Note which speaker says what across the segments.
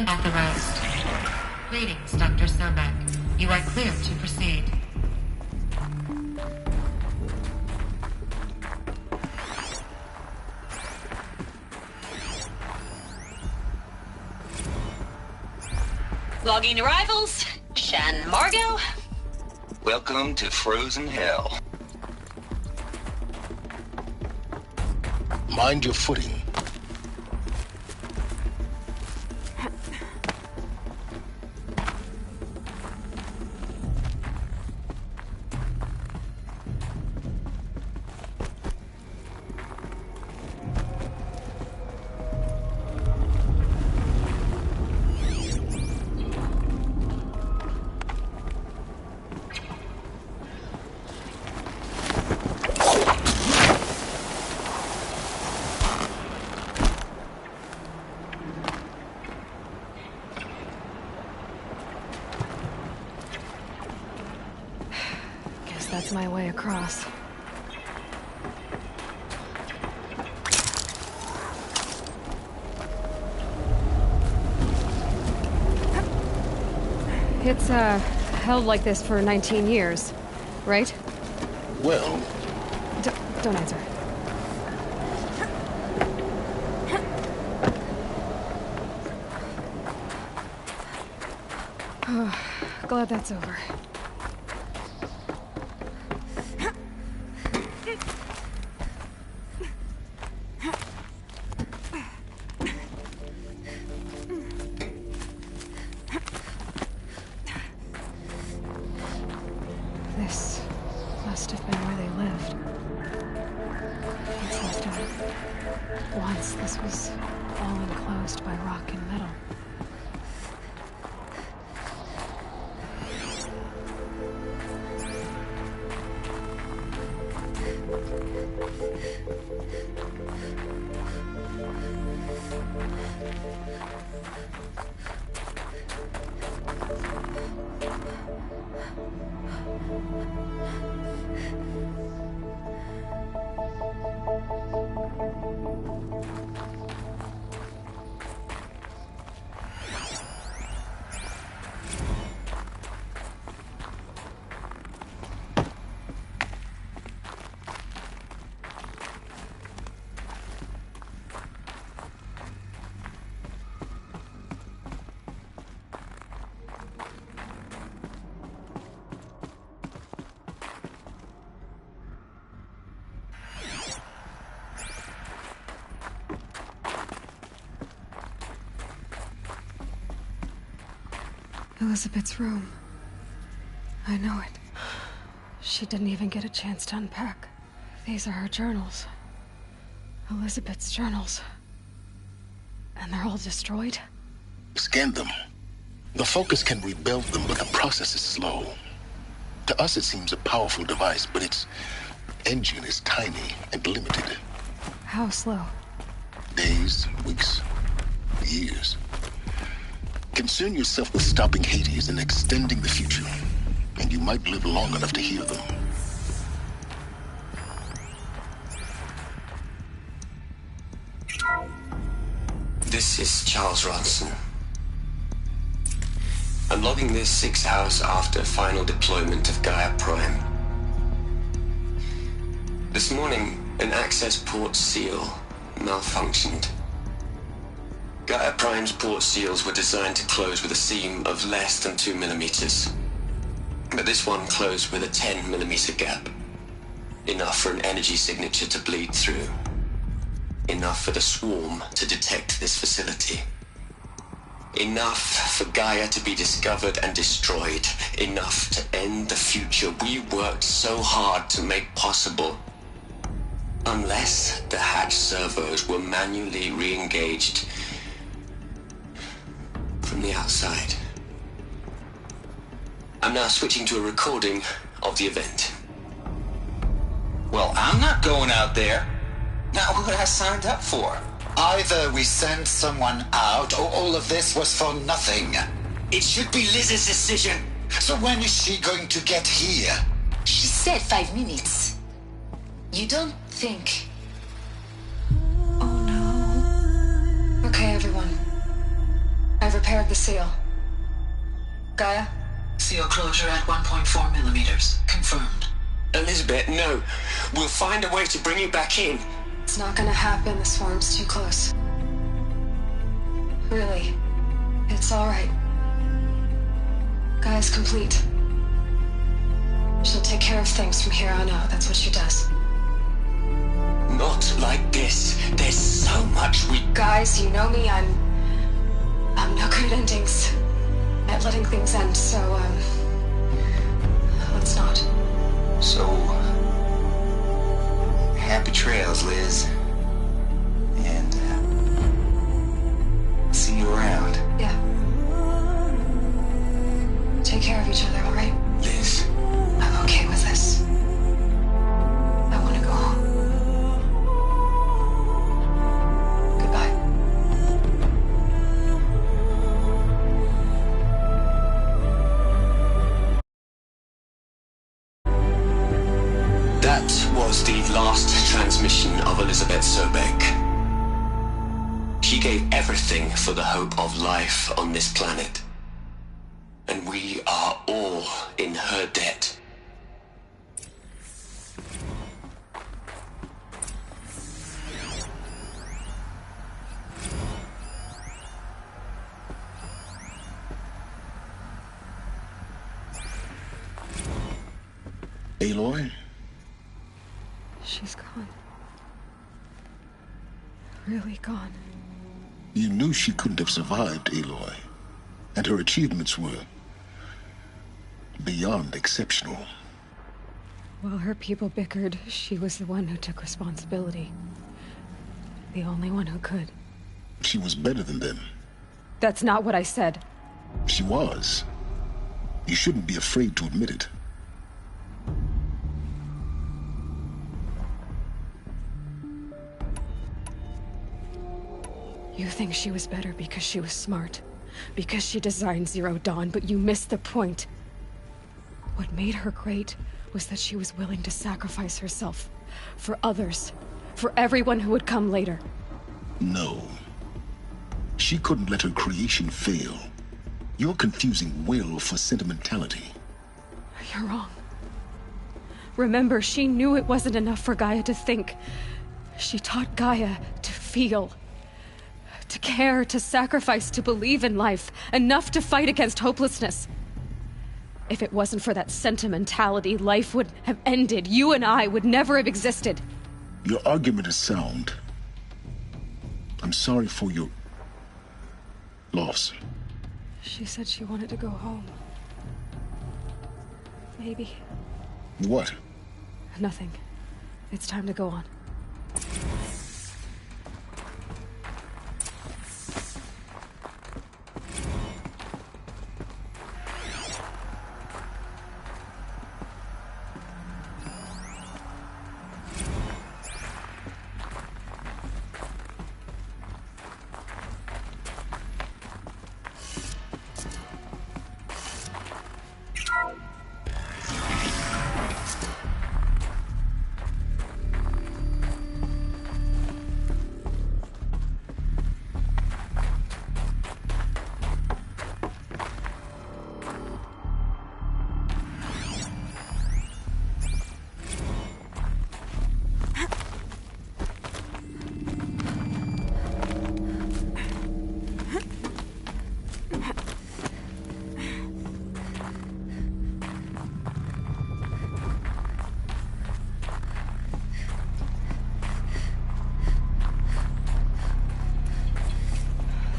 Speaker 1: Unauthorized. Greetings, Dr. Sobek. You are clear to proceed.
Speaker 2: Logging arrivals. Shan Margot.
Speaker 3: Welcome to Frozen Hell.
Speaker 4: Mind your footing.
Speaker 5: That's my way across. It's, held like this for 19 years, right?
Speaker 4: Well...
Speaker 5: Don't answer. Oh, glad that's over. This must have been where they lived. It's left out. Once this was all enclosed by rock and metal. Elizabeth's room. I know it. She didn't even get a chance to unpack. These are her journals. Elizabeth's journals. And they're all destroyed?
Speaker 4: Scan them. The Focus can rebuild them, but the process is slow. To us, it seems a powerful device, but its engine is tiny and limited.
Speaker 5: How slow?
Speaker 4: Days, weeks, years. Concern yourself with stopping Hades and extending the future, and you might live long enough to hear them.
Speaker 6: This is Charles Ronson. I'm logging this 6 hours after final deployment of Gaia Prime. This morning, an access port seal malfunctioned. Gaia Prime's port seals were designed to close with a seam of less than 2 millimeters. But this one closed with a 10 millimeter gap. Enough for an energy signature to bleed through. Enough for the swarm to detect this facility. Enough for Gaia to be discovered and destroyed. Enough to end the future we worked so hard to make possible. Unless the hatch servos were manually re-engaged from the outside. I'm now switching to a recording of the event.
Speaker 3: Well, I'm not going out there. Not what I signed up for.
Speaker 7: Either we send someone out, or all of this was for nothing.
Speaker 3: It should be Liz's decision.
Speaker 7: So when is she going to get here?
Speaker 2: She said 5 minutes. You don't think...
Speaker 5: Oh no.
Speaker 2: Okay, everyone. I've repaired care of the seal. Gaia?
Speaker 8: Seal closure at 1.4 millimeters. Confirmed.
Speaker 6: Elizabeth, no. We'll find a way to bring you back in.
Speaker 2: It's not gonna happen. The swarm's too close. Really. It's alright. Gaia's complete. She'll take care of things from here on out. That's what she does.
Speaker 6: Not like this. There's so much we...
Speaker 2: Guys, you know me. I'm no good at endings. At letting things end, so, let's not.
Speaker 3: So, happy trails, Liz. And, see you around.
Speaker 2: Yeah. Take care of each other, alright?
Speaker 6: Liz.
Speaker 2: I'm okay with this. I want to go home. Goodbye.
Speaker 6: That was the last transmission of Elizabeth Sobek. She gave everything for the hope of life on this planet. And we are all in her debt.
Speaker 4: Aloy?
Speaker 5: She's gone. Really gone.
Speaker 4: You knew she couldn't have survived, Aloy. And her achievements were beyond exceptional.
Speaker 5: While her people bickered, she was the one who took responsibility. The only one who could.
Speaker 4: She was better than them.
Speaker 5: That's not what I said.
Speaker 4: She was. You shouldn't be afraid to admit it.
Speaker 5: You think she was better because she was smart, because she designed Zero Dawn, but you missed the point. What made her great was that she was willing to sacrifice herself for others, for everyone who would come later.
Speaker 4: No. She couldn't let her creation fail. You're confusing will for sentimentality.
Speaker 5: You're wrong. Remember, she knew it wasn't enough for Gaia to think. She taught Gaia to feel. To care, to sacrifice, to believe in life, enough to fight against hopelessness. If it wasn't for that sentimentality, life would have ended. You and I would never have existed.
Speaker 4: Your argument is sound. I'm sorry for your loss.
Speaker 5: She said she wanted to go home. Maybe.
Speaker 4: What?
Speaker 5: Nothing. It's time to go on.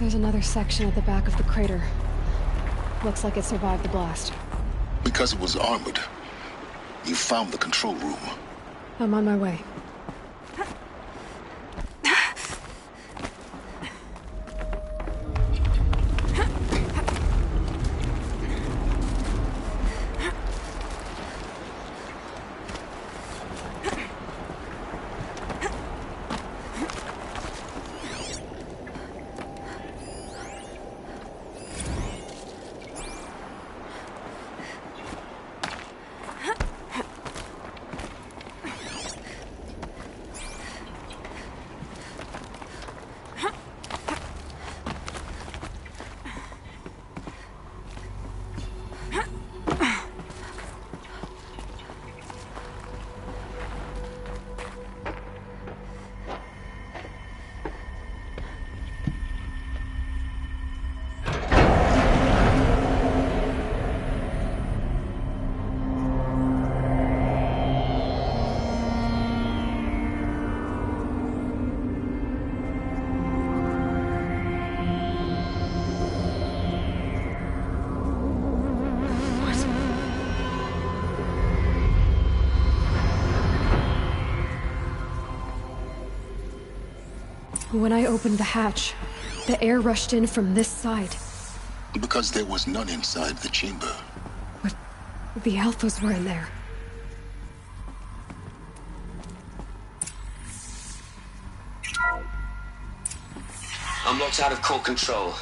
Speaker 5: There's another section at the back of the crater. Looks like it survived the blast.
Speaker 4: Because it was armored. You found the control room.
Speaker 5: I'm on my way. When I opened the hatch, the air rushed in from this side.
Speaker 4: Because there was none inside the chamber.
Speaker 5: But the Alphas were in there.
Speaker 6: I'm locked out of core control.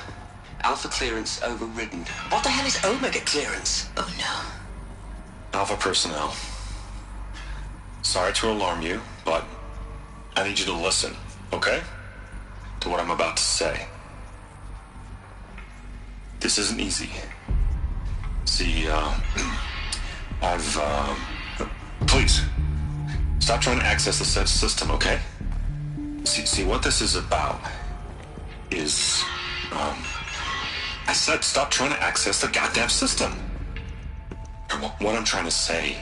Speaker 6: Alpha clearance overridden. What the hell is Omega clearance? Oh no.
Speaker 9: Alpha personnel. Sorry to alarm you, but I need you to listen, okay? To what I'm about to say. This isn't easy. See, please, stop trying to access the set system, okay? See, what this is about is, I said stop trying to access the goddamn system. What I'm trying to say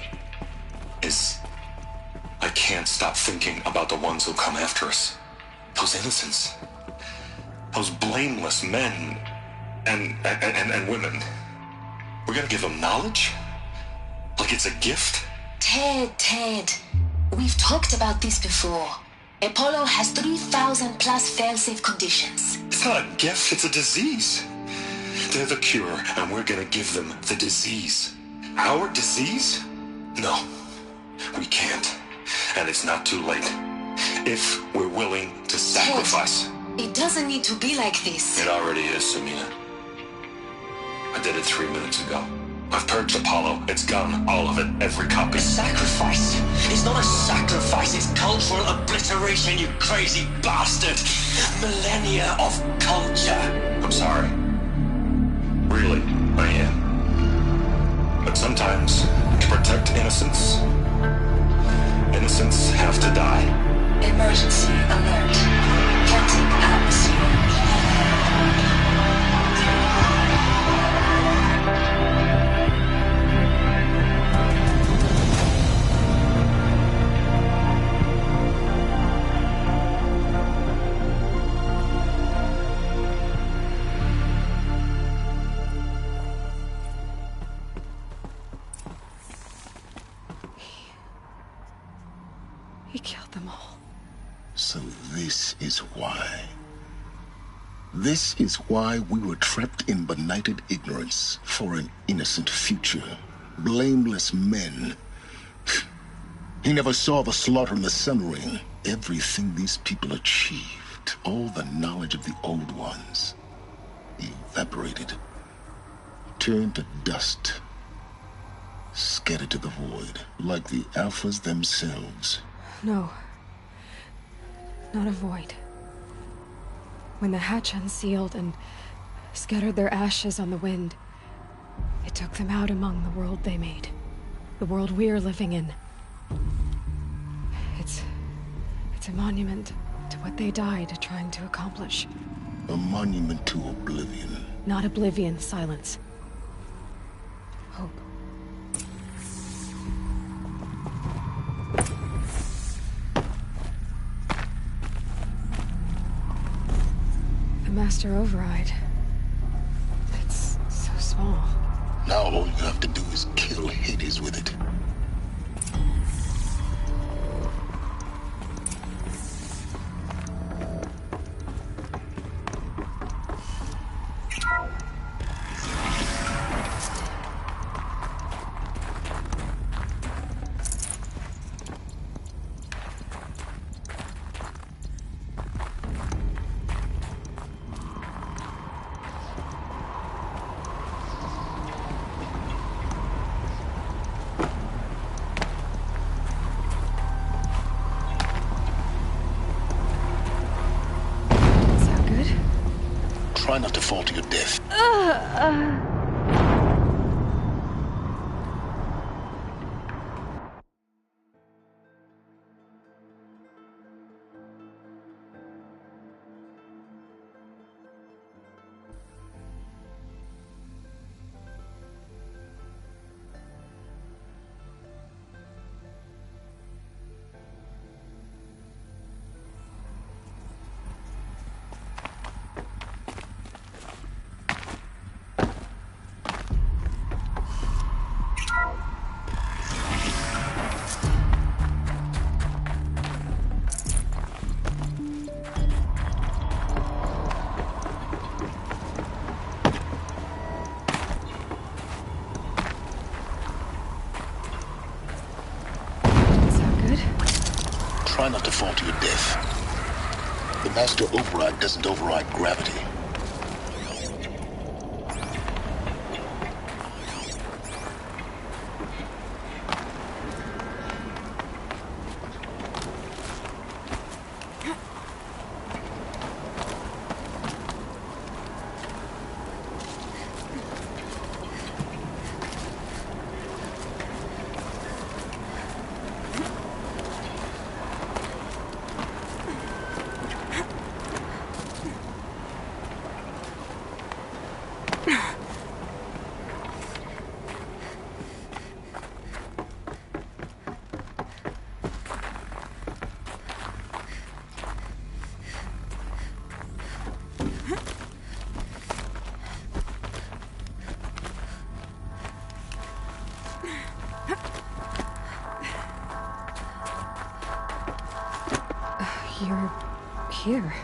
Speaker 9: is, I can't stop thinking about the ones who'll come after us. Those innocents. Those blameless men and women. We're gonna give them knowledge? Like it's a gift?
Speaker 10: Ted. We've talked about this before. Apollo has 3,000 plus fail-safe conditions.
Speaker 9: It's not a gift, it's a disease. They're the cure, and we're gonna give them the disease. Our disease? No, we can't. And it's not too late. If we're willing to sacrifice.
Speaker 10: Ted, it doesn't need to be like this.
Speaker 9: It already is, Samina. I did it 3 minutes ago. I've purged Apollo. It's gone. All of it. Every copy.
Speaker 6: Sacrifice? It's not a sacrifice. It's cultural obliteration, you crazy bastard. Millennia of culture.
Speaker 9: I'm sorry. Really, I am. But sometimes, to protect innocence, innocents have to die.
Speaker 10: Emergency alert. Celtic atmosphere.
Speaker 5: He killed them all.
Speaker 4: So this is why. This is why we were trapped in benighted ignorance for an innocent future. Blameless men. He never saw the slaughter in the Sun Ring. Everything these people achieved, all the knowledge of the old ones, evaporated, turned to dust, scattered to the void, like the Alphas themselves.
Speaker 5: No. Not a void. When the hatch unsealed and scattered their ashes on the wind, it took them out among the world they made. The world we're living in. It's a monument to what they died trying to accomplish.
Speaker 4: A monument to oblivion.
Speaker 5: Not oblivion, silence. Hope. The Master Override. It's so small.
Speaker 4: Now all you have to do is kill Hades with it. Try not to fall to your death. Try not to fall to your death. The master override doesn't override gravity.
Speaker 5: You're here.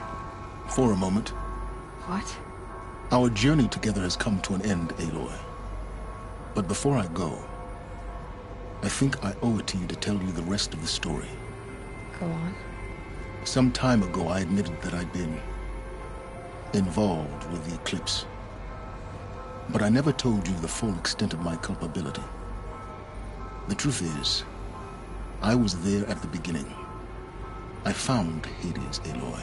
Speaker 4: For a moment.
Speaker 5: What?
Speaker 4: Our journey together has come to an end, Aloy. But before I go, I think I owe it to you to tell you the rest of the story.
Speaker 5: Go on.
Speaker 4: Some time ago, I admitted that I'd been involved with the eclipse. But I never told you the full extent of my culpability. The truth is, I was there at the beginning. I found Hades, Aloy,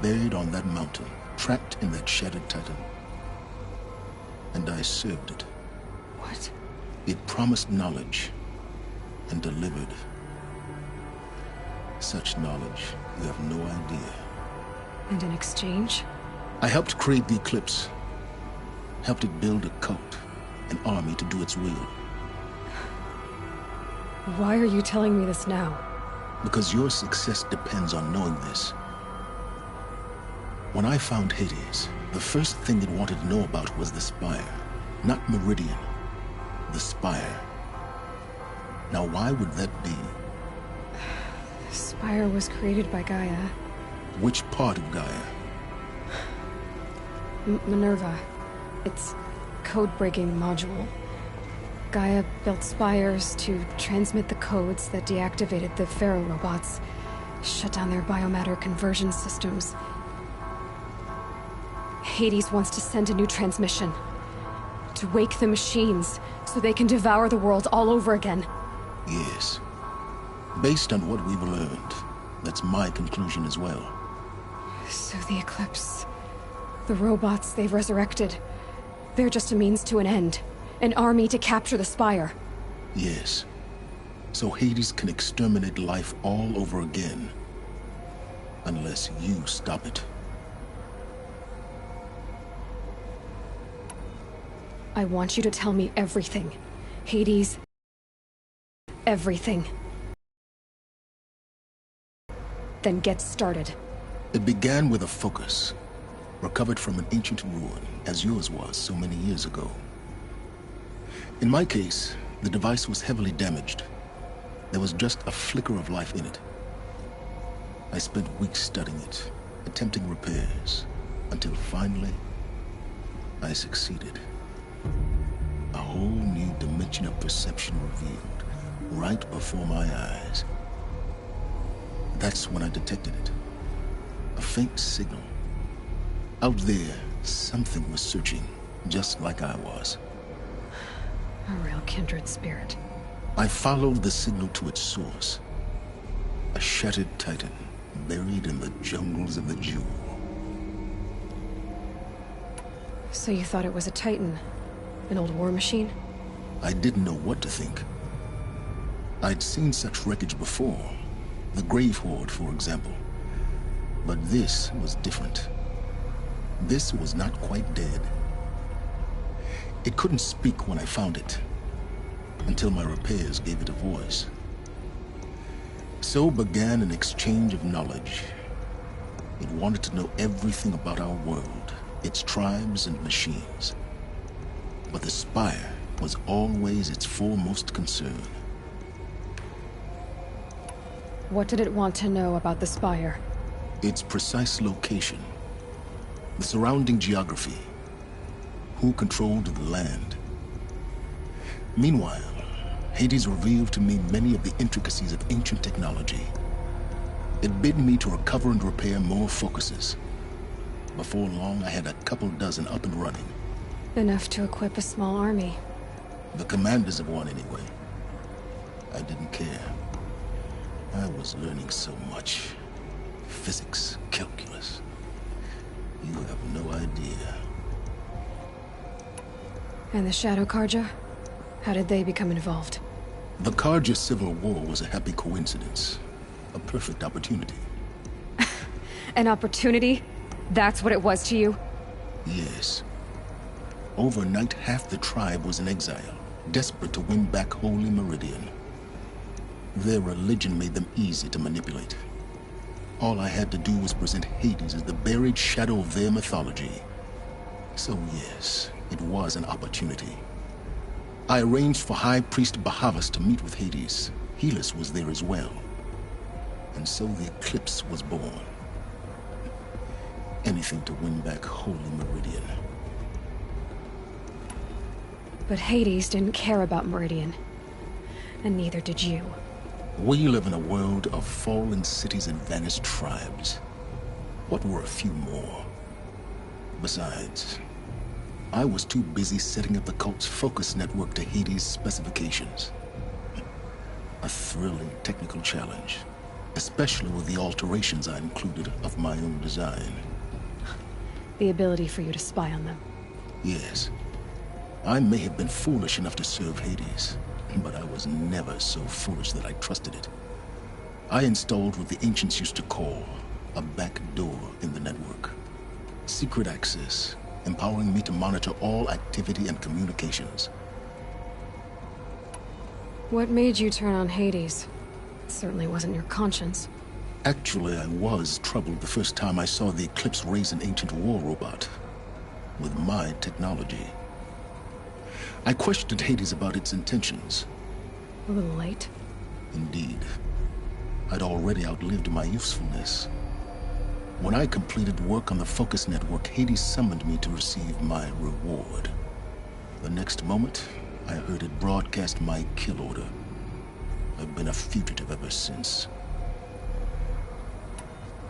Speaker 4: buried on that mountain, trapped in that shattered titan. And I served it.
Speaker 5: What?
Speaker 4: It promised knowledge and delivered. Such knowledge, you have no idea.
Speaker 5: And in exchange?
Speaker 4: I helped create the eclipse. Helped it build a cult, an army to do its will.
Speaker 5: Why are you telling me this now?
Speaker 4: Because your success depends on knowing this. When I found Hades, the first thing it wanted to know about was the Spire. Not Meridian. The Spire. Now why would that be?
Speaker 5: The Spire was created by Gaia.
Speaker 4: Which part of Gaia?
Speaker 5: Minerva. It's code-breaking module. Gaia built spires to transmit the codes that deactivated the Pharaoh robots, shut down their biomatter conversion systems. Hades wants to send a new transmission to wake the machines so they can devour the world all over again.
Speaker 4: Yes. Based on what we've learned, that's my conclusion as well.
Speaker 5: So the Eclipse, the robots they've resurrected, they're just a means to an end. An army to capture the Spire.
Speaker 4: Yes. So Hades can exterminate life all over again. Unless you stop it.
Speaker 5: I want you to tell me everything. Hades. Everything. Then get started.
Speaker 4: It began with a focus. Recovered from an ancient ruin, as yours was so many years ago. In my case, the device was heavily damaged. There was just a flicker of life in it. I spent weeks studying it, attempting repairs, until finally, I succeeded. A whole new dimension of perception revealed, right before my eyes. That's when I detected it. A faint signal. Out there, something was searching, just like I was.
Speaker 5: A real kindred spirit.
Speaker 4: I followed the signal to its source. A shattered titan, buried in the jungles of the Jewel.
Speaker 5: So you thought it was a titan? An old war machine?
Speaker 4: I didn't know what to think. I'd seen such wreckage before. The Grave Horde, for example. But this was different. This was not quite dead. It couldn't speak when I found it, until my repairs gave it a voice. So began an exchange of knowledge. It wanted to know everything about our world, its tribes and machines. But the Spire was always its foremost concern.
Speaker 5: What did it want to know about the Spire?
Speaker 4: Its precise location, the surrounding geography, who controlled the land. Meanwhile, Hades revealed to me many of the intricacies of ancient technology. It bid me to recover and repair more focuses. Before long, I had a couple dozen up and running.
Speaker 5: Enough to equip a small army.
Speaker 4: The commanders of one, anyway. I didn't care. I was learning so much. Physics, calculus. You have no idea.
Speaker 5: And the Shadow Karja? How did they become involved?
Speaker 4: The Karja Civil War was a happy coincidence. A perfect opportunity.
Speaker 5: An opportunity? That's what it was to you?
Speaker 4: Yes. Overnight, half the tribe was in exile, desperate to win back Holy Meridian. Their religion made them easy to manipulate. All I had to do was present Hades as the buried shadow of their mythology. So yes, it was an opportunity. I arranged for High Priest Bahavas to meet with Hades. Helis was there as well. And so the Eclipse was born. Anything to win back Holy Meridian.
Speaker 5: But Hades didn't care about Meridian. And neither did you.
Speaker 4: We live in a world of fallen cities and vanished tribes. What were a few more? Besides, I was too busy setting up the cult's focus network to Hades' specifications. A thrilling technical challenge, especially with the alterations I included of my own design.
Speaker 5: The ability for you to spy on them.
Speaker 4: Yes. I may have been foolish enough to serve Hades, but I was never so foolish that I trusted it. I installed what the ancients used to call a back door in the network. Secret access, empowering me to monitor all activity and communications.
Speaker 5: What made you turn on Hades? It certainly wasn't your conscience.
Speaker 4: Actually, I was troubled the first time I saw the Eclipse raise an ancient war robot. With my technology. I questioned Hades about its intentions.
Speaker 5: A little late.
Speaker 4: Indeed. I'd already outlived my usefulness. When I completed work on the Focus Network, Hades summoned me to receive my reward. The next moment, I heard it broadcast my kill order. I've been a fugitive ever since.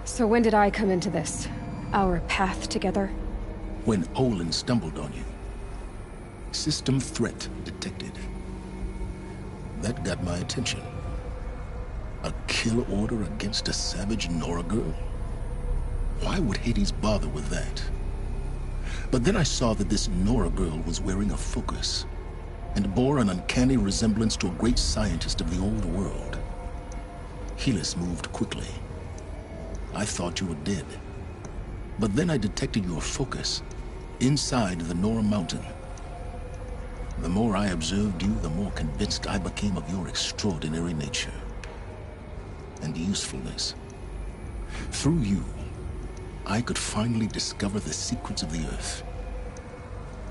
Speaker 5: So when did I come into this? Our path together?
Speaker 4: When Olin stumbled on you. System threat detected. That got my attention. A kill order against a savage Nora girl? Why would Hades bother with that? But then I saw that this Nora girl was wearing a focus, and bore an uncanny resemblance to a great scientist of the old world. Helis moved quickly. I thought you were dead. But then I detected your focus inside the Nora mountain. The more I observed you, the more convinced I became of your extraordinary nature and usefulness. Through you, I could finally discover the secrets of the Earth.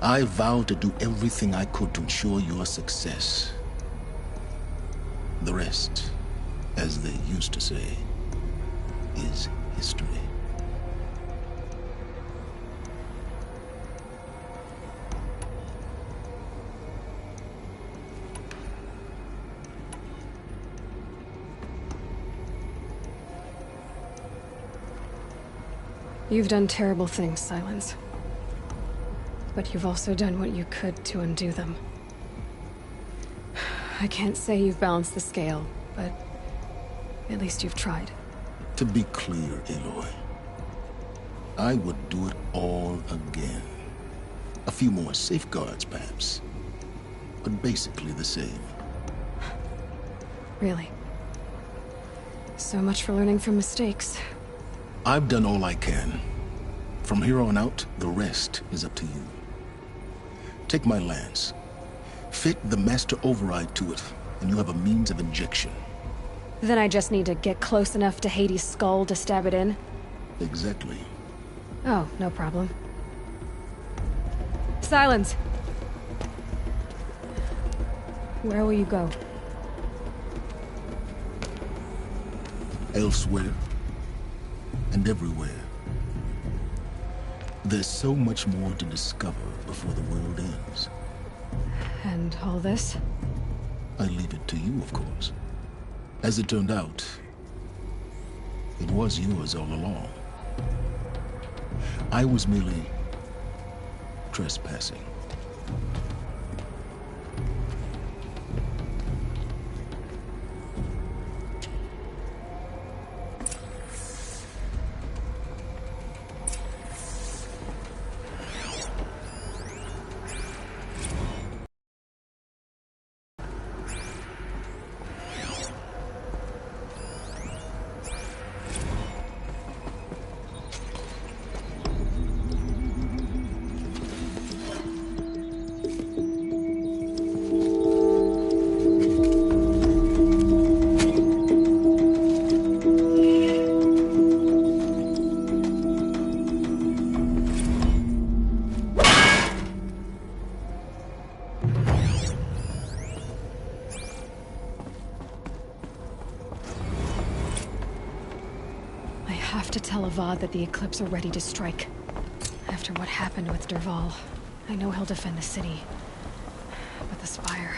Speaker 4: I vowed to do everything I could to ensure your success. The rest, as they used to say, is history.
Speaker 5: You've done terrible things, Silence. But you've also done what you could to undo them. I can't say you've balanced the scale, but at least you've tried.
Speaker 4: To be clear, Aloy, I would do it all again. A few more safeguards, perhaps. But basically the same.
Speaker 5: Really? So much for learning from mistakes.
Speaker 4: I've done all I can. From here on out, the rest is up to you. Take my lance. Fit the master override to it, and you have a means of injection.
Speaker 5: Then I just need to get close enough to Hades' skull to stab it in?
Speaker 4: Exactly.
Speaker 5: Oh, no problem. Silence! Where will you go?
Speaker 4: Elsewhere. And everywhere. There's so much more to discover before the world ends.
Speaker 5: And all this?
Speaker 4: I leave it to you, of course. As it turned out, It was yours all along. I was merely trespassing.
Speaker 5: I have to tell Avad that the Eclipse are ready to strike. After what happened with Derval, I know he'll defend the city. But the Spire...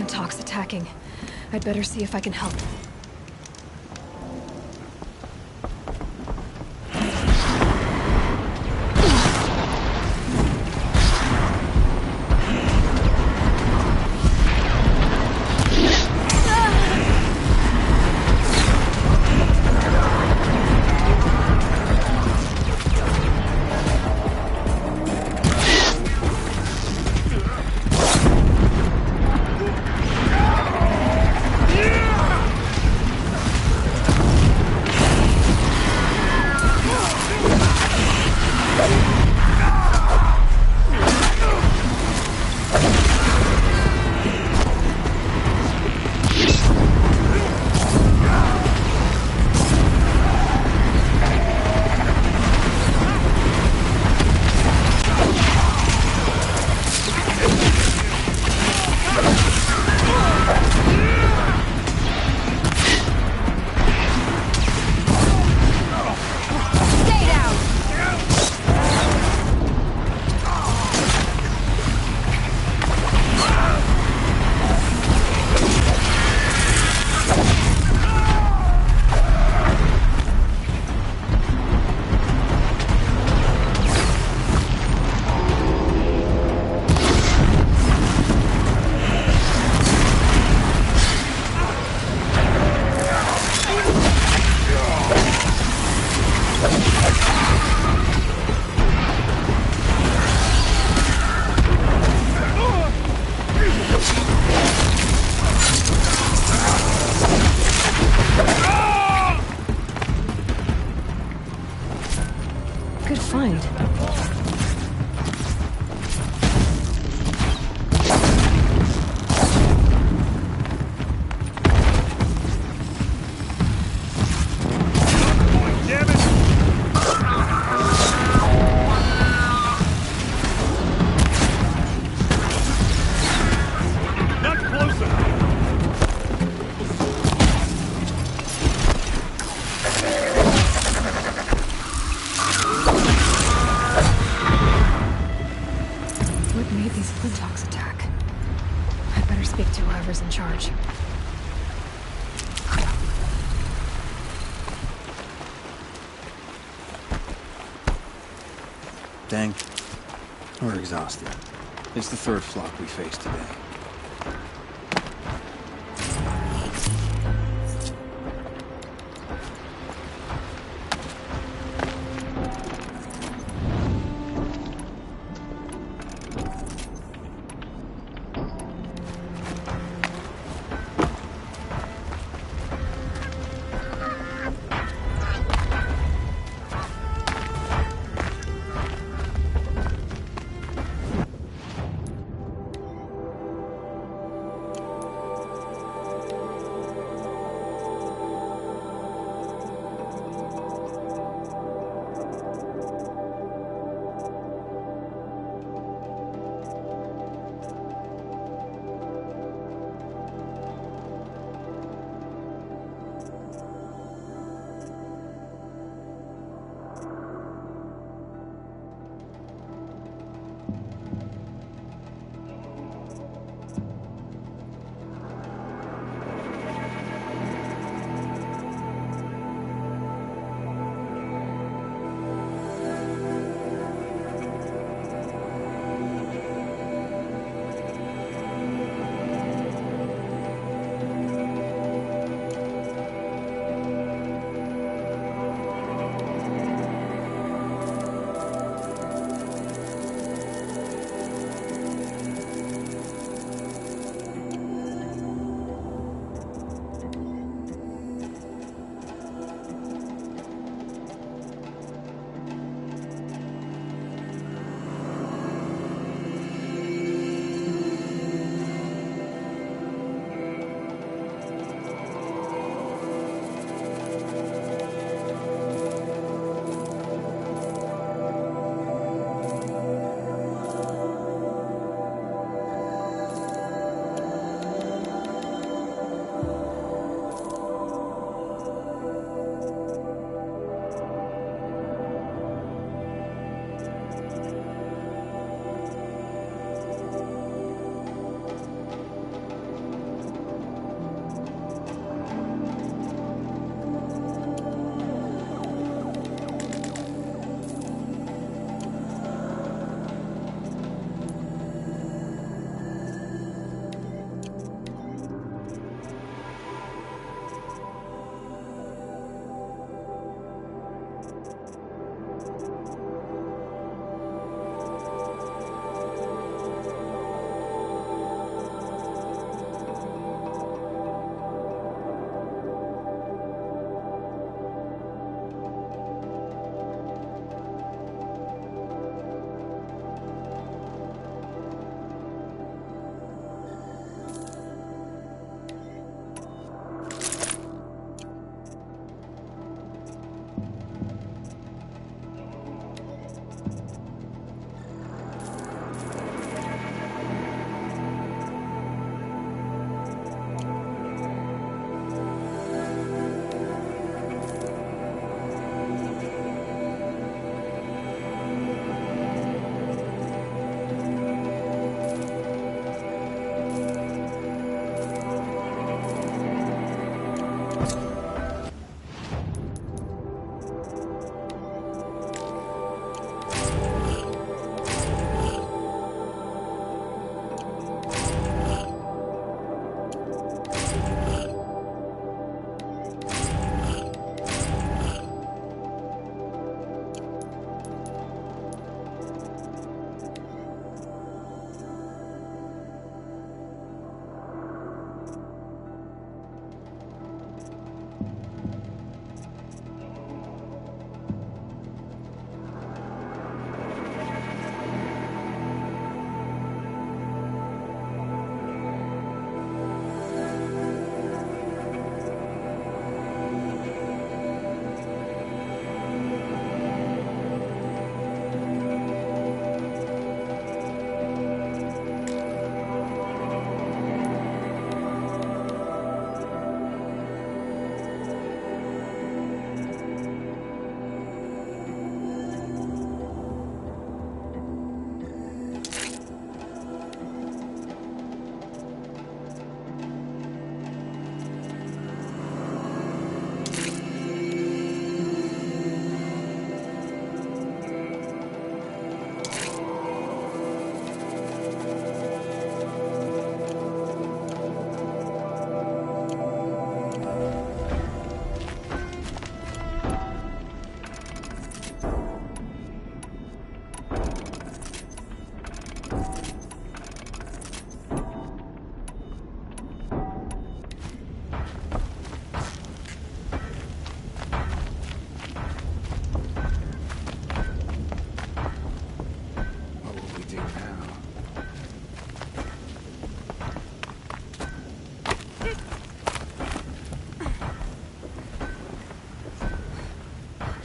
Speaker 5: Talk's attacking. I'd better see if I can help. to whoever's in charge.
Speaker 11: Dang. We're exhausted. It's the third flock we faced today.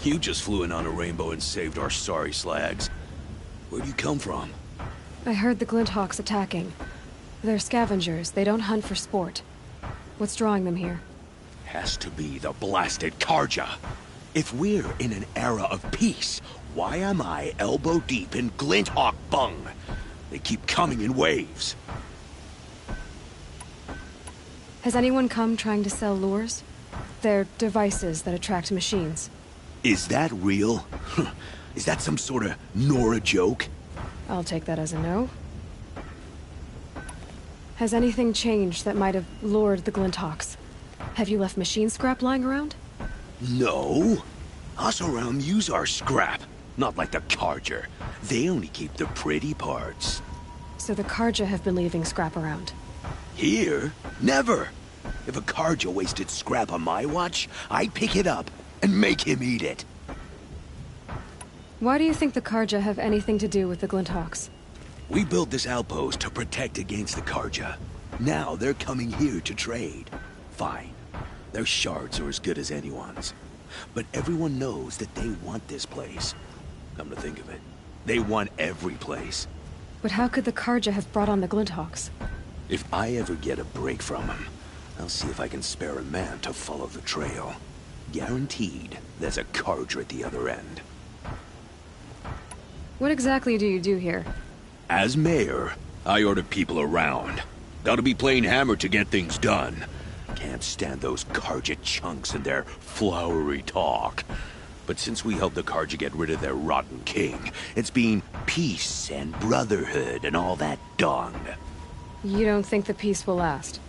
Speaker 12: You just flew in on a rainbow and saved our sorry slags. Where'd you come from?
Speaker 5: I heard the Glinthawks attacking. They're scavengers. They don't hunt for sport. What's drawing them here?
Speaker 12: Has to be the blasted Karja. If we're in an era of peace, why am I elbow deep in Glinthawk bung? They keep coming in waves.
Speaker 5: Has anyone come trying to sell lures? They're devices that attract machines.
Speaker 12: Is that real? Is that some sort of Nora joke?
Speaker 5: I'll take that as a no. Has anything changed that might have lured the Glinthawks? Have you left machine scrap lying around?
Speaker 12: No. Us around use our scrap. Not like the Karja. They only keep the pretty parts.
Speaker 5: So the Karja have been leaving scrap around?
Speaker 12: Here? Never. If a Karja wasted scrap on my watch, I'd pick it up and make him eat it.
Speaker 5: Why do you think the Karja have anything to do with the Glinthawks?
Speaker 12: We built this outpost to protect against the Karja. Now they're coming here to trade. Fine. Their shards are as good as anyone's. But everyone knows that they want this place. Come to think of it, they want every place.
Speaker 5: But how could the Karja have brought on the Glinthawks?
Speaker 12: If I ever get a break from them, I'll see if I can spare a man to follow the trail. Guaranteed, there's a Karja at the other end.
Speaker 5: What exactly do you do here?
Speaker 12: As mayor, I order people around. Gotta be playing hammer to get things done. Can't stand those Karja chunks and their flowery talk. But since we helped the Karja get rid of their rotten king, it's been peace and brotherhood and all that dung.
Speaker 5: You don't think the peace will last?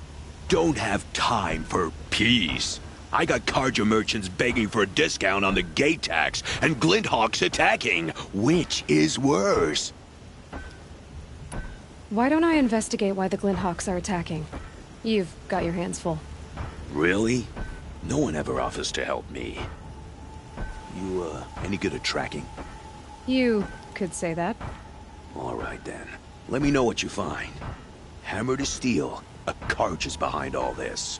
Speaker 12: Don't have time for peace. I got Karja merchants begging for a discount on the gate tax, and Glinthawks attacking. Which is worse?
Speaker 5: Why don't I investigate why the Glinthawks are attacking? You've got your hands full.
Speaker 12: Really? No one ever offers to help me. You, any good at tracking?
Speaker 5: You could say that.
Speaker 12: All right, then. Let me know what you find. Hammer to steel, a Karja's behind all this.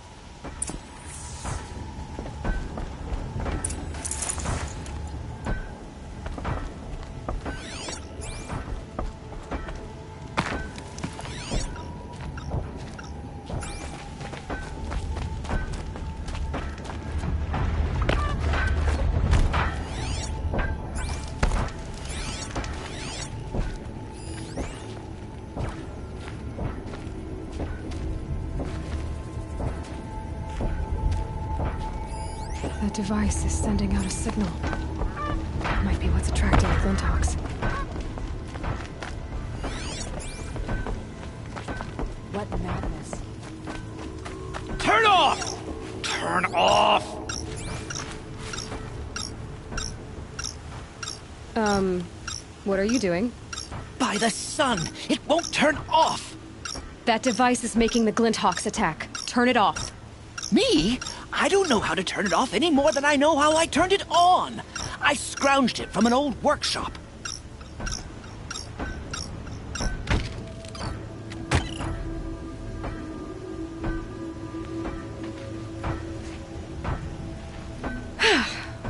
Speaker 5: That device is sending out a signal. Might be what's attracting the Glinthawks. What madness.
Speaker 12: Turn off! Turn off!
Speaker 5: What are you doing?
Speaker 13: By the sun! It won't turn off!
Speaker 5: That device is making the Glinthawks attack. Turn it off.
Speaker 13: Me? I don't know how to turn it off any more than I know how I turned it on. I scrounged it from an old workshop.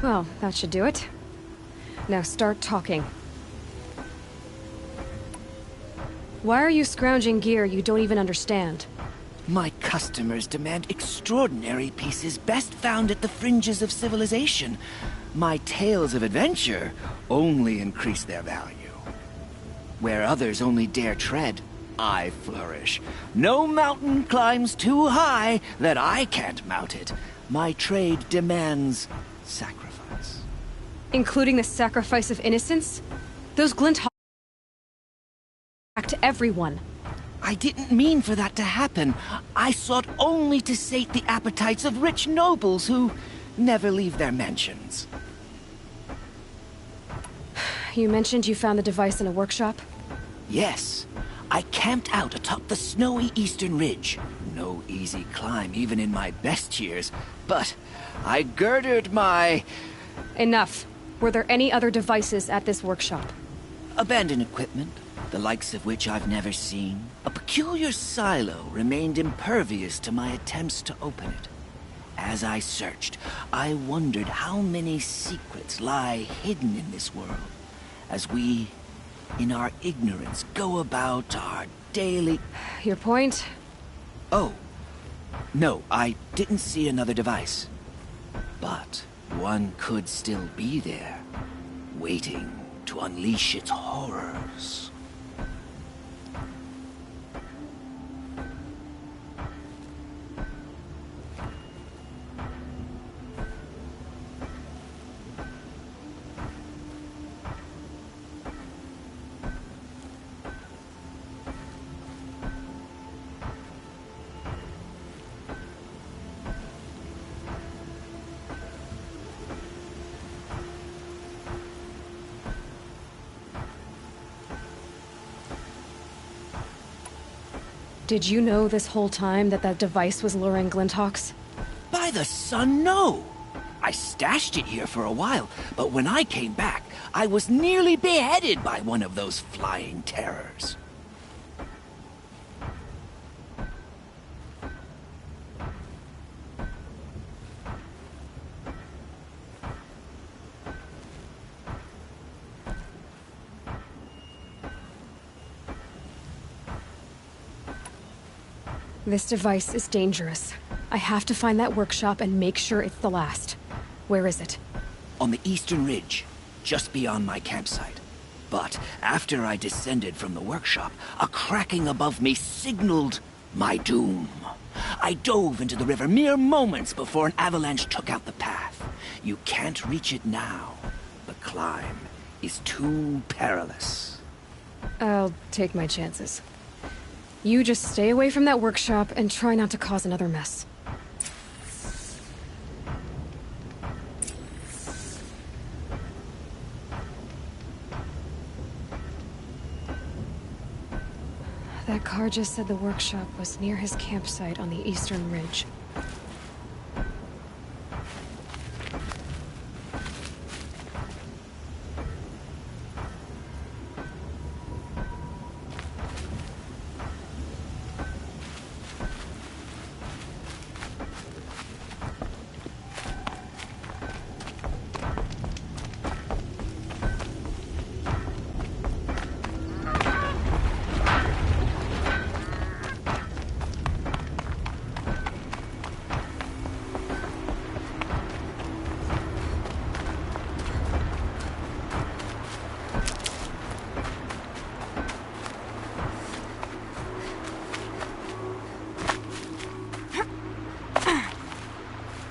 Speaker 5: Well, that should do it. Now start talking. Why are you scrounging gear you don't even understand?
Speaker 13: My customers demand extraordinary pieces best found at the fringes of civilization. My tales of adventure only increase their value. Where others only dare tread, I flourish. No mountain climbs too high that I can't mount it. My trade demands sacrifice.
Speaker 5: Including the sacrifice of innocence? Those Glinthawks to everyone.
Speaker 13: I didn't mean for that to happen. I sought only to sate the appetites of rich nobles who never leave their mansions.
Speaker 5: You mentioned you found the device in a workshop?
Speaker 13: Yes. I camped out atop the snowy eastern ridge. No easy climb even in my best years, but I girded my...
Speaker 5: Enough. Were there any other devices at this workshop?
Speaker 13: Abandoned equipment, the likes of which I've never seen. A peculiar silo remained impervious to my attempts to open it. As I searched, I wondered how many secrets lie hidden in this world, as we, in our ignorance, go about our daily...
Speaker 5: Your point?
Speaker 13: Oh. No, I didn't see another device. But one could still be there, waiting to unleash its horrors.
Speaker 5: Did you know this whole time that device was luring Glinthawks?
Speaker 13: By the sun, no! I stashed it here for a while, but when I came back, I was nearly beheaded by one of those flying terrors.
Speaker 5: This device is dangerous. I have to find that workshop and make sure it's the last. Where is it?
Speaker 13: On the eastern ridge, just beyond my campsite. But after I descended from the workshop, a cracking above me signaled my doom. I dove into the river mere moments before an avalanche took out the path. You can't reach it now. The climb is too perilous.
Speaker 5: I'll take my chances. You just stay away from that workshop and try not to cause another mess. That car just said the workshop was near his campsite on the eastern ridge.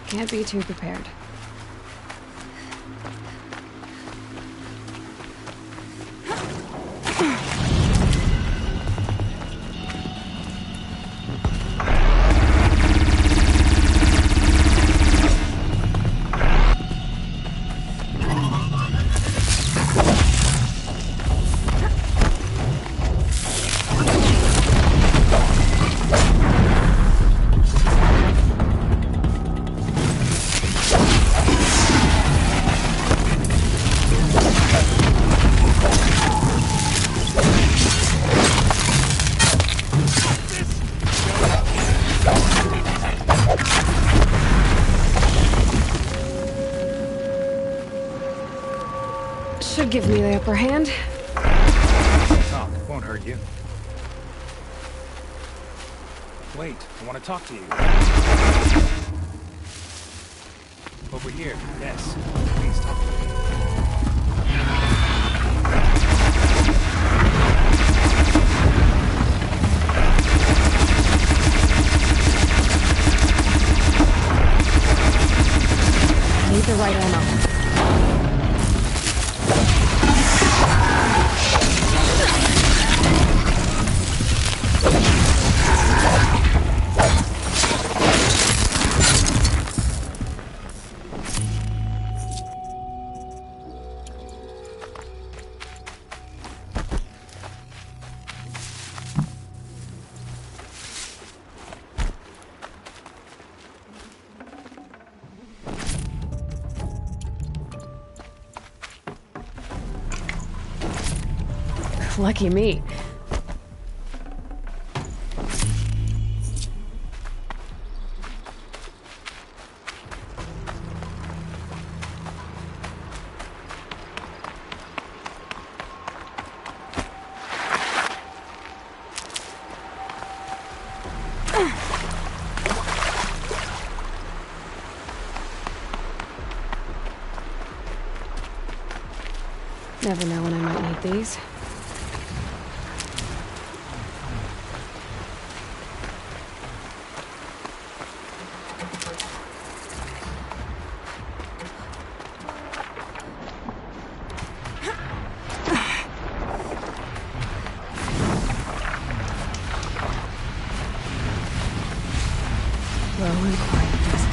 Speaker 5: Can't be too prepared. Should give me the upper hand.
Speaker 11: Talk, won't hurt you. Wait, I want to talk to you. Over here, yes. Please talk to me.
Speaker 5: Need the right ammo. Lucky me. Never know when I might need these. Low and quiet, does it?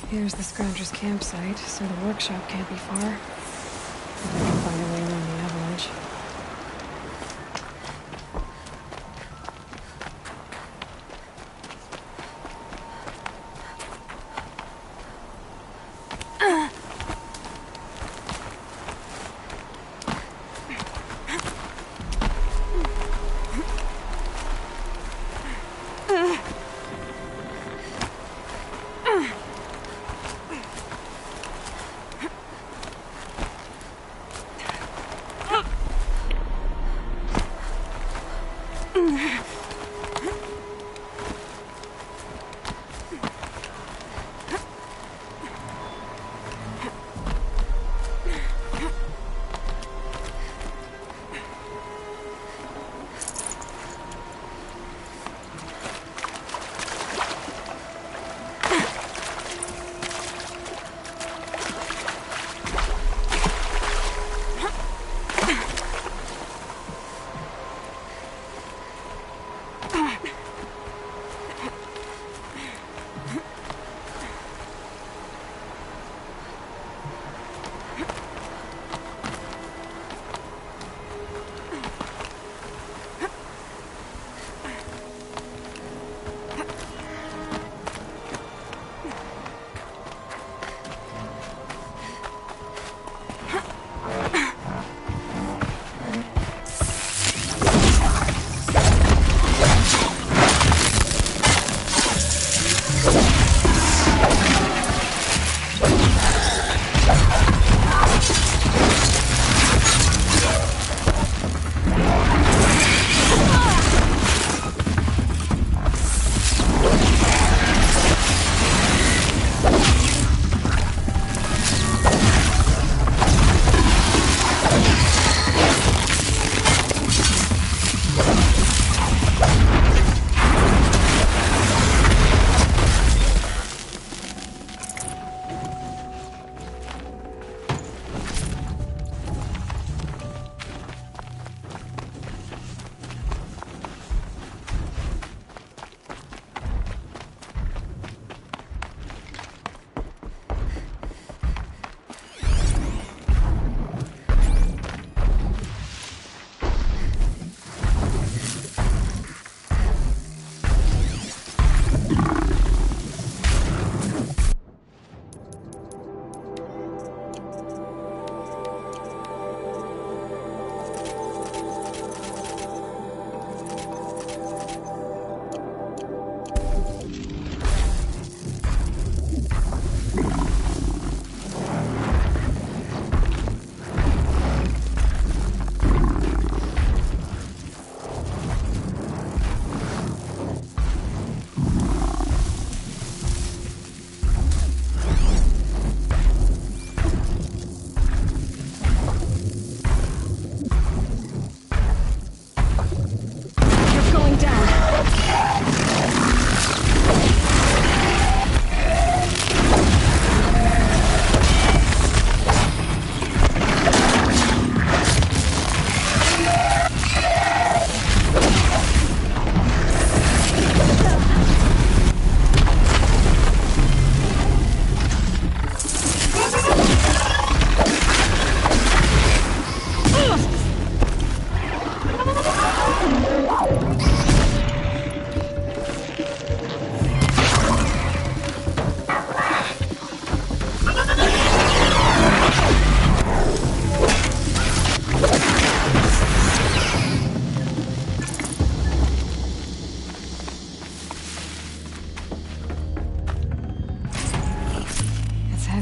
Speaker 5: Here's the Scrounger's campsite, so the workshop can't be far. If I can find a way around the avalanche.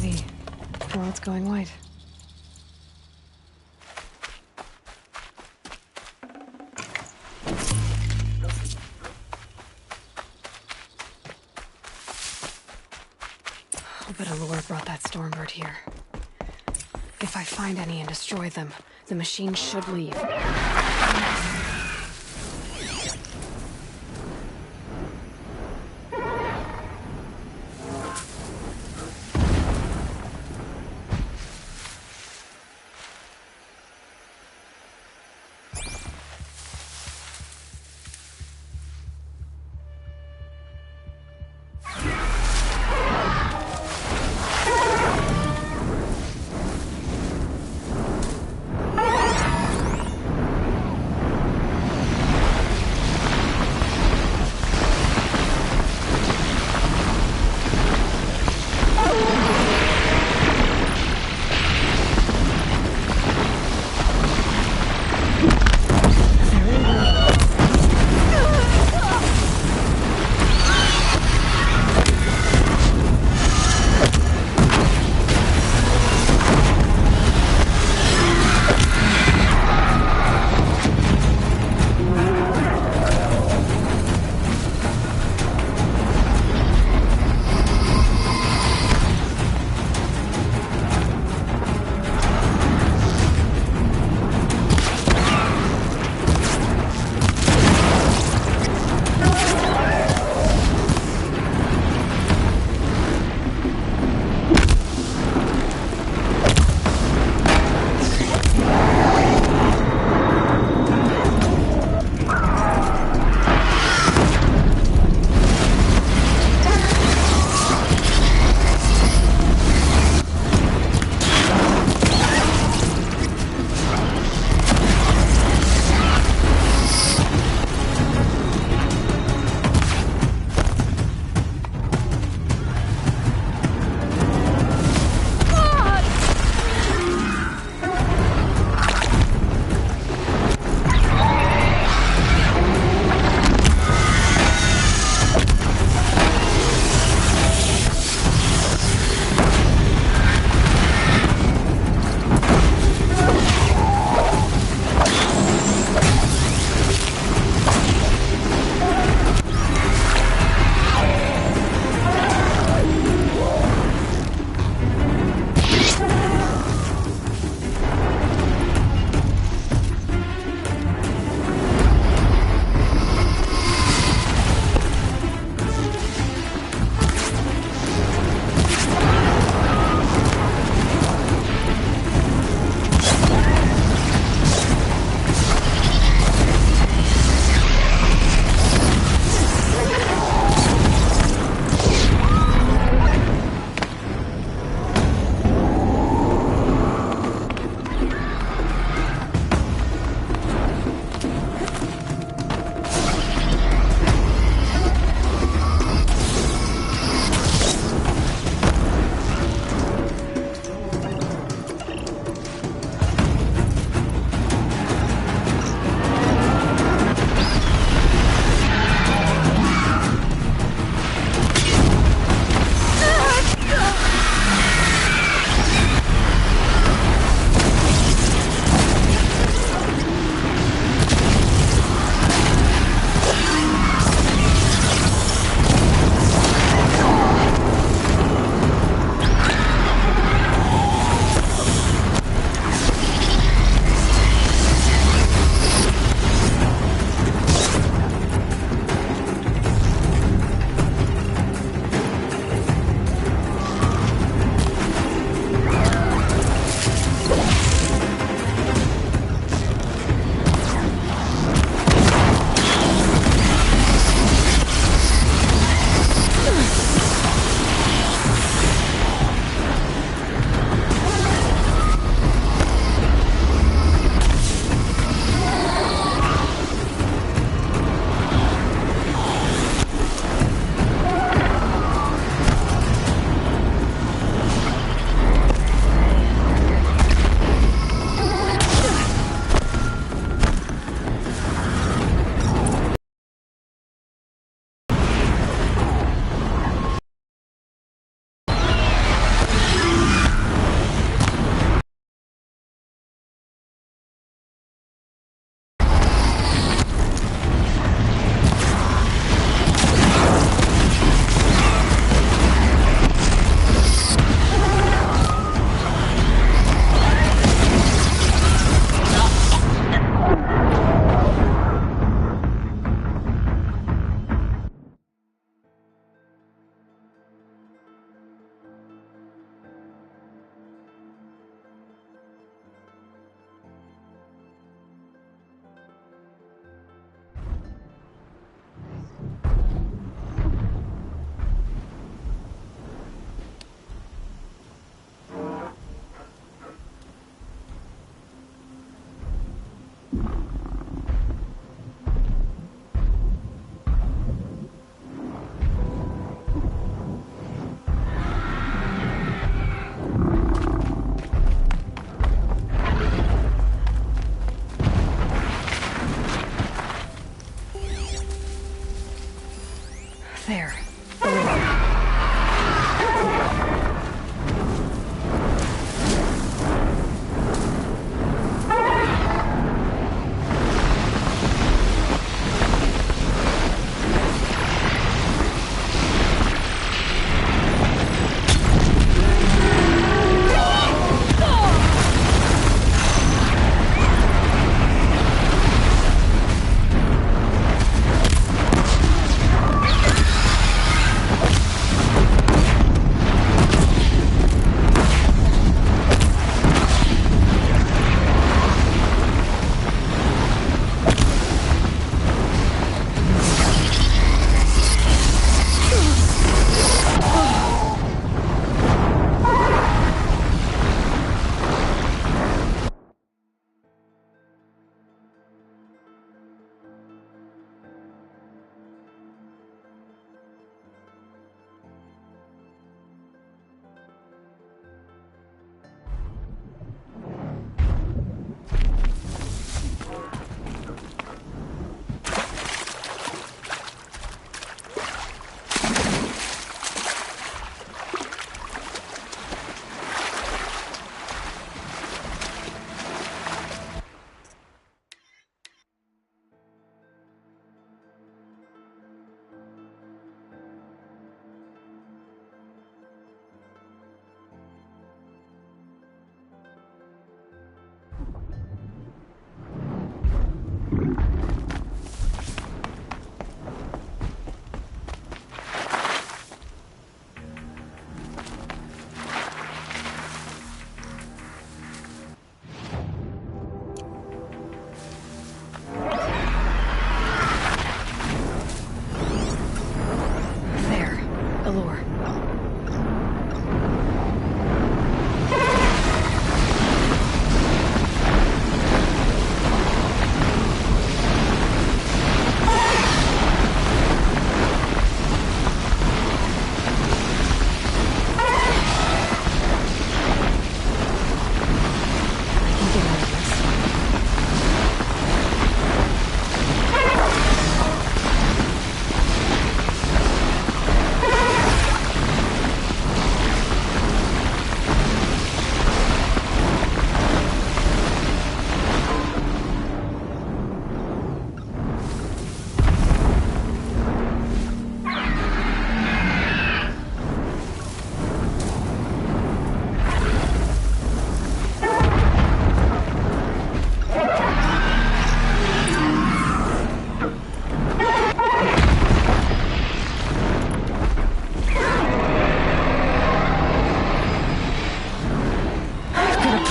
Speaker 5: ready. The world's going white. I'll bet Allure brought that Stormbird here. If I find any and destroy them, the machine should leave.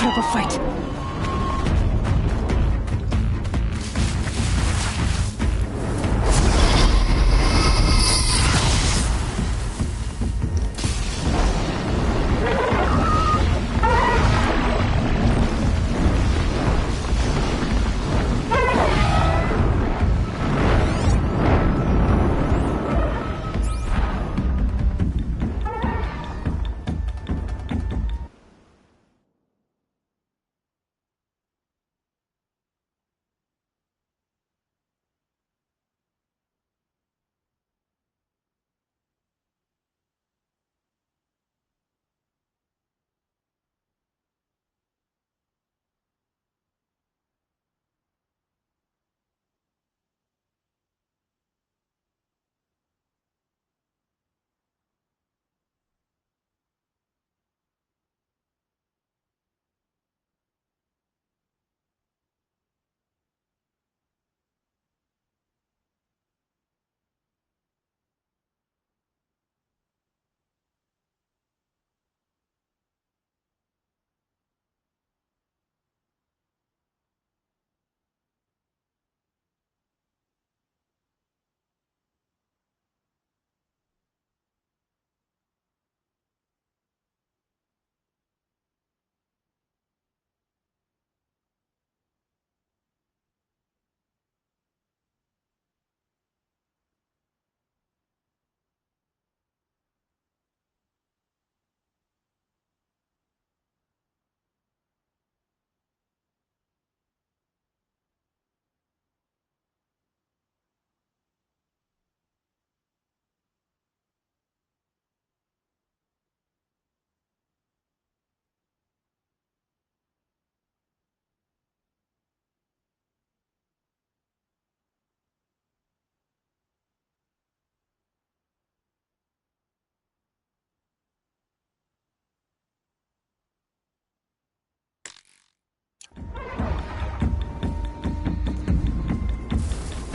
Speaker 5: put up a fight.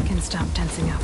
Speaker 5: Can stop tensing up.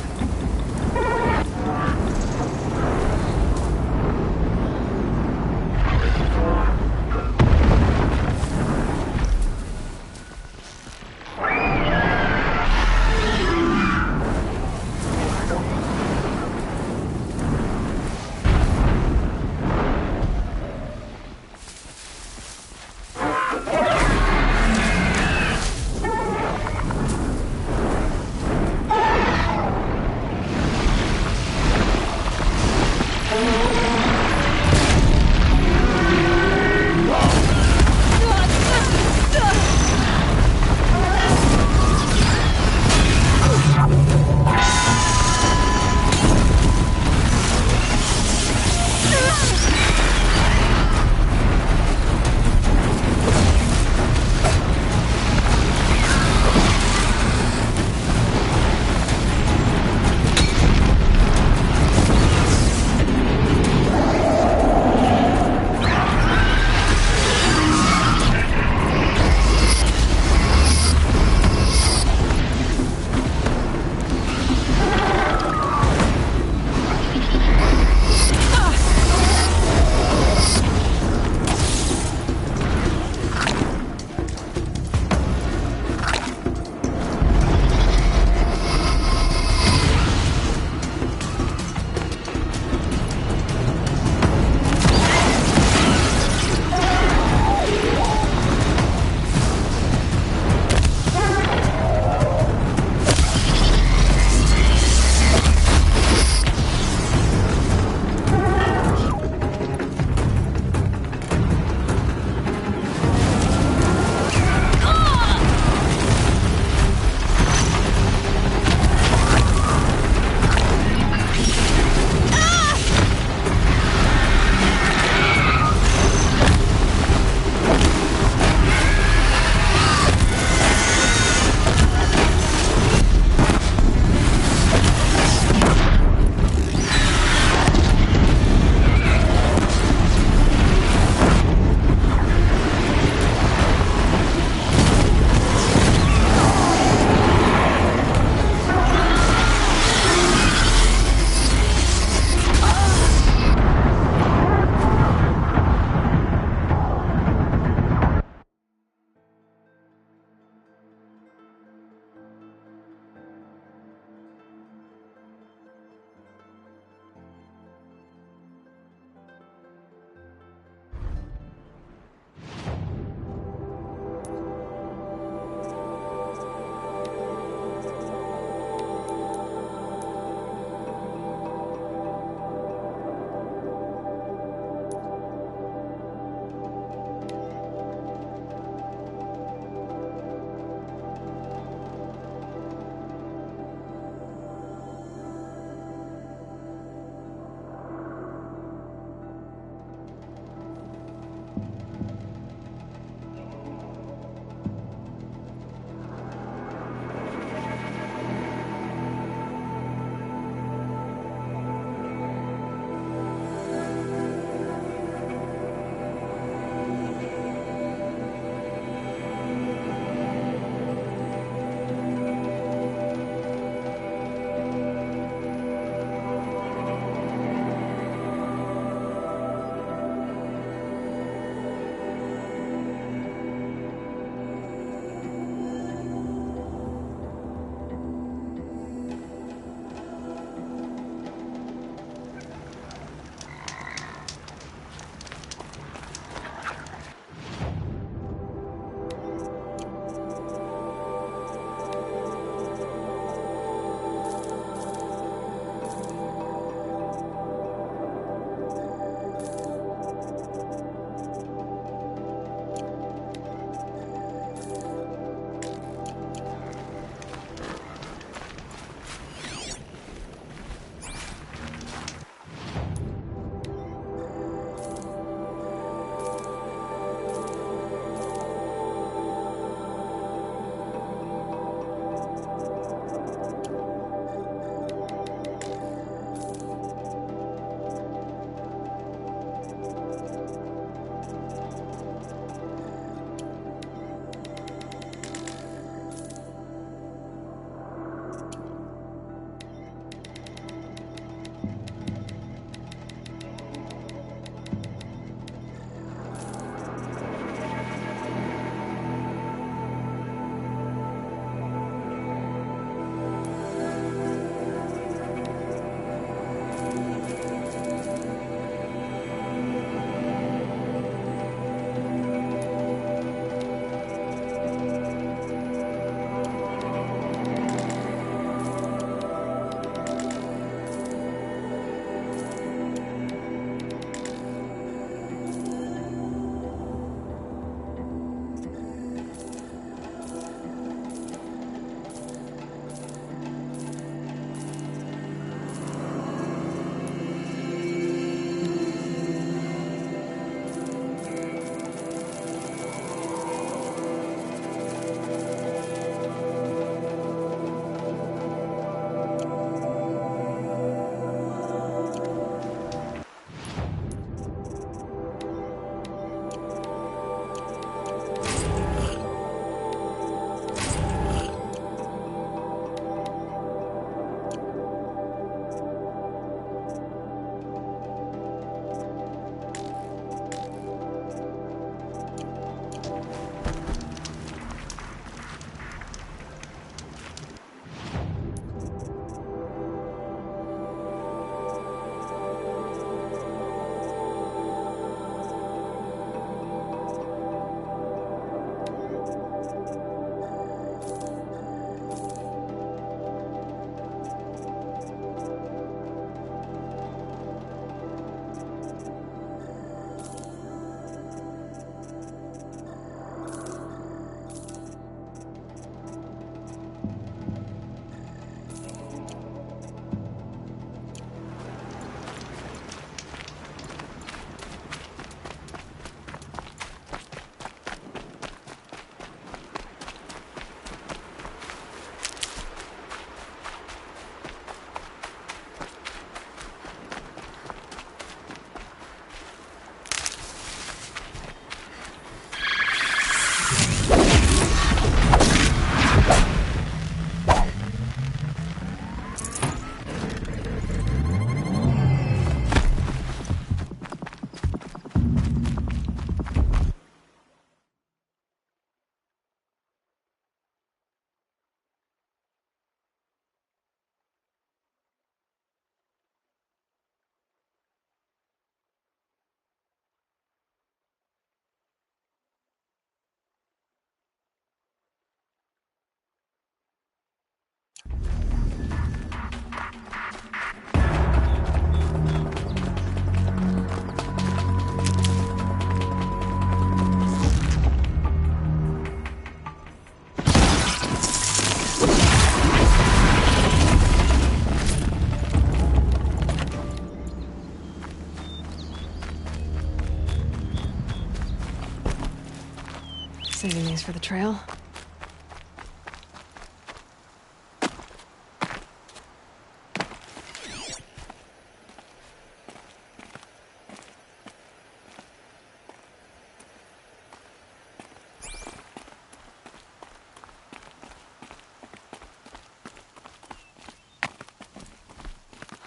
Speaker 5: Saving these for the trail.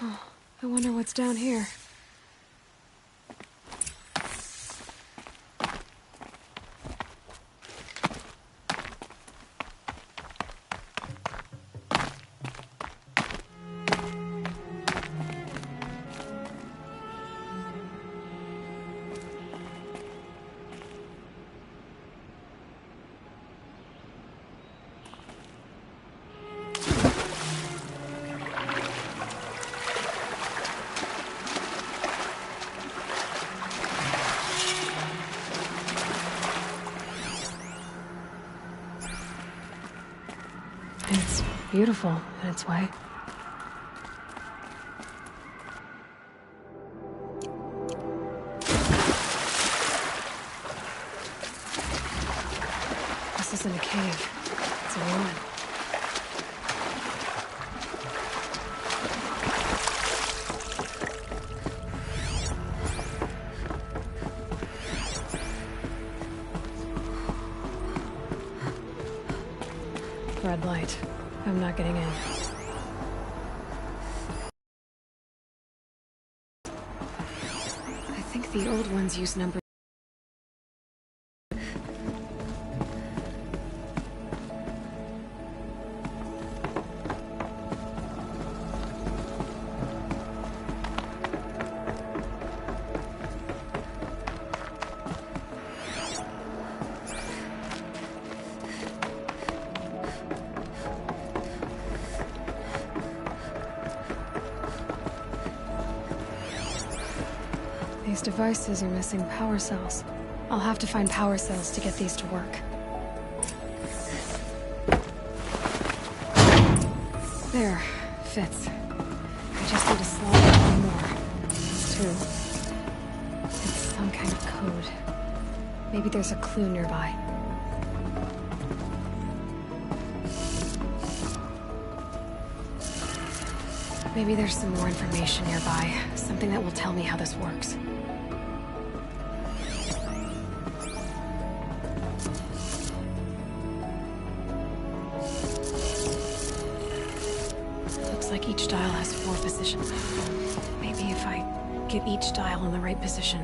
Speaker 5: Oh, I wonder what's down here. It's beautiful in its way. This isn't a cave. It's a ruin. Red light. I'm not getting in. I think the old ones use number. These devices are missing power cells. I'll have to find power cells to get these to work. There. Fits. I just need to slide it one more. It's two. It's some kind of code. Maybe there's a clue nearby. Maybe there's some more information nearby. Something that will tell me how this works. Looks like each dial has 4 positions. Maybe if I get each dial in the right position.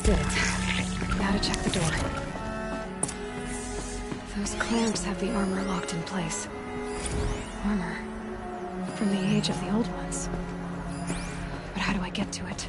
Speaker 5: did it. Now to check the door. Those clamps have the armor locked in place. Armor from the age of the old ones. But how do I get to it?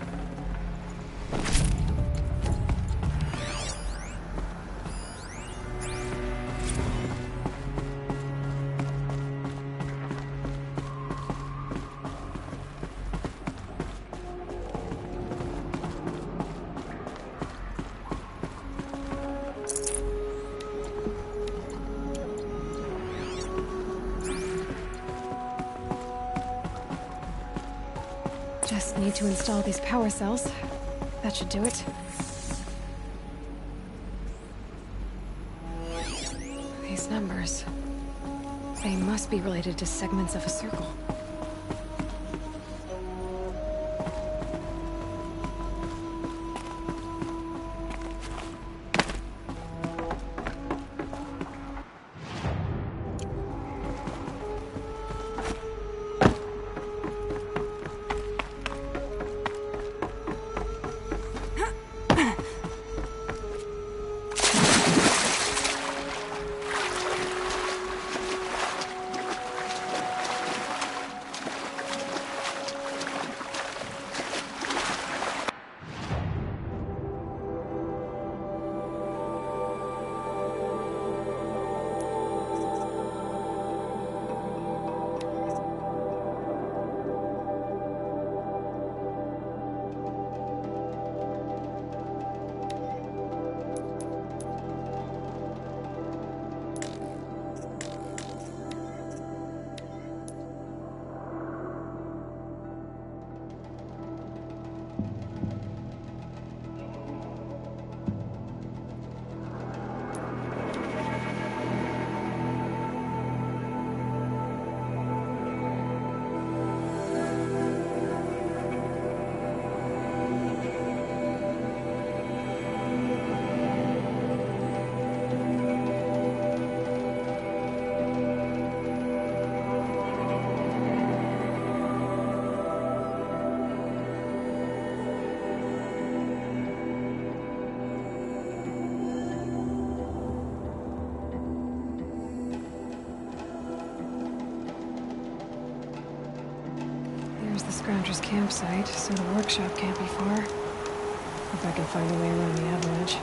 Speaker 5: Just need to install these power cells. That should do it. These numbers... they must be related to segments of a circle. Scrounger's campsite, so the workshop can't be far. If I can find a way around the avalanche.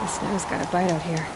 Speaker 5: The snow's got a bite out here.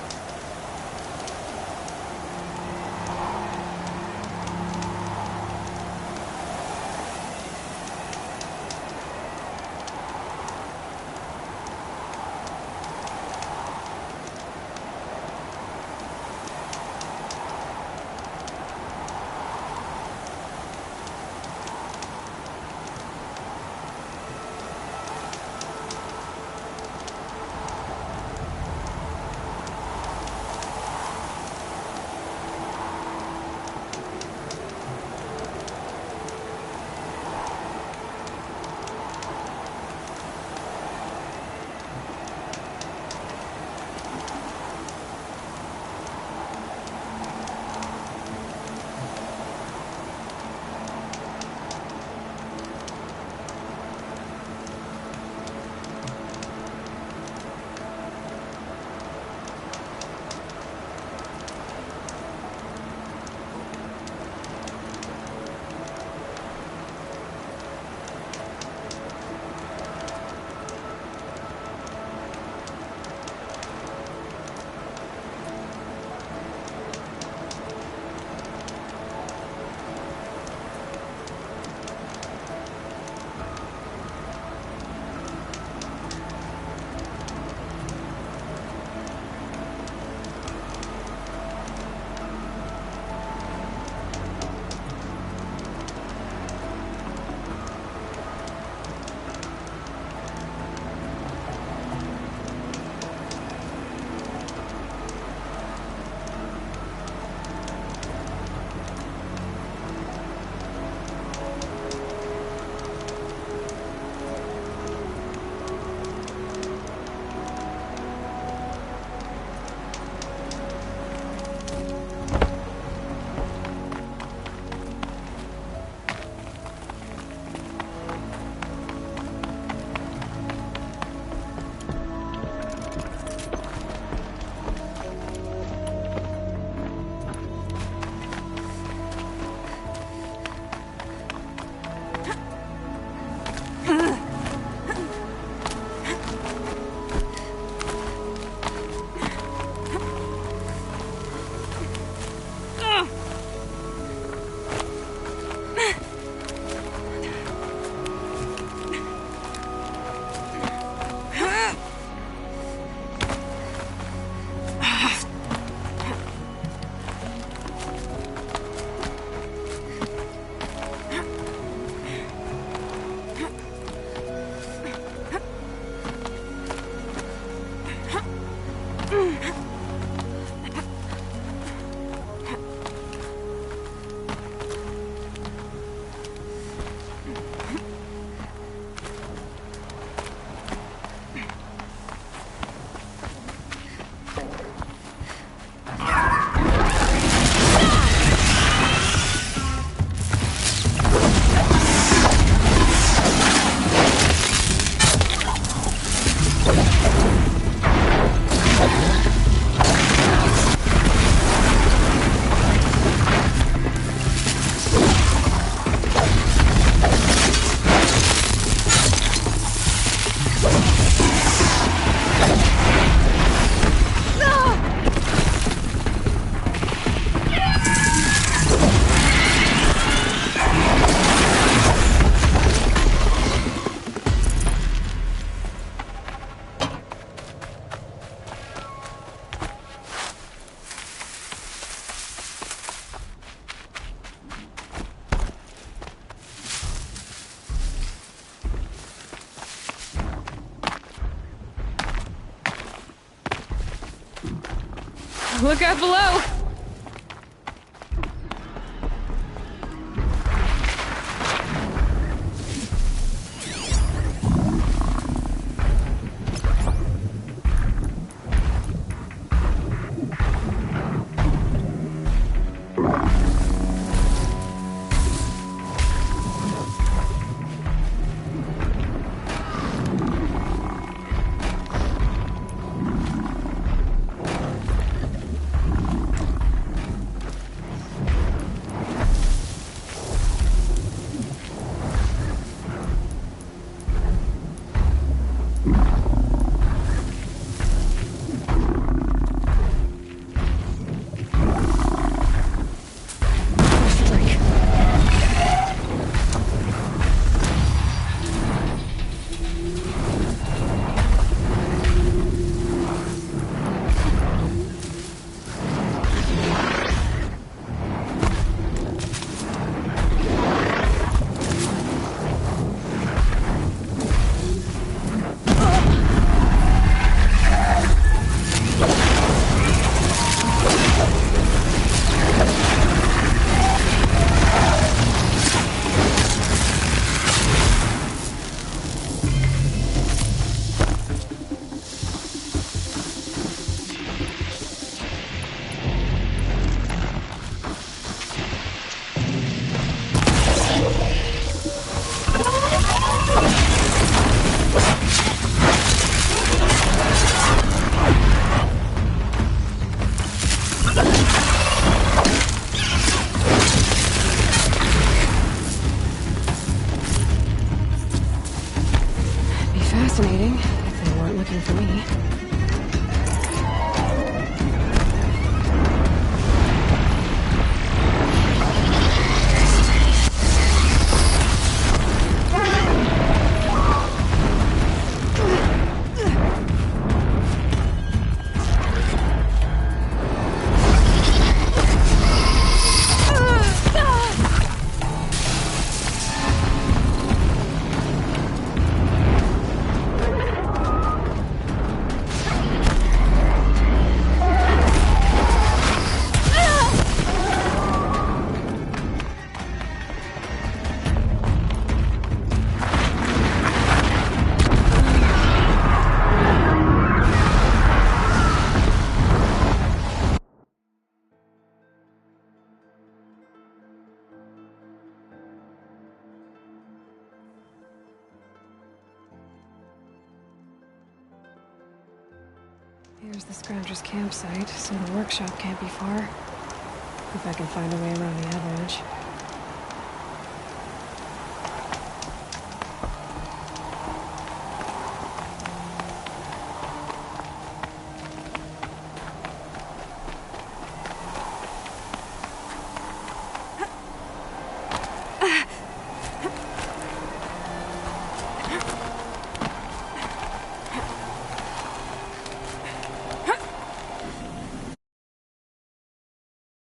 Speaker 5: Look out below! Fascinating, if they weren't looking for me. Here's the Scrounger's campsite, so the workshop can't be far. If I can find a way around the avalanche.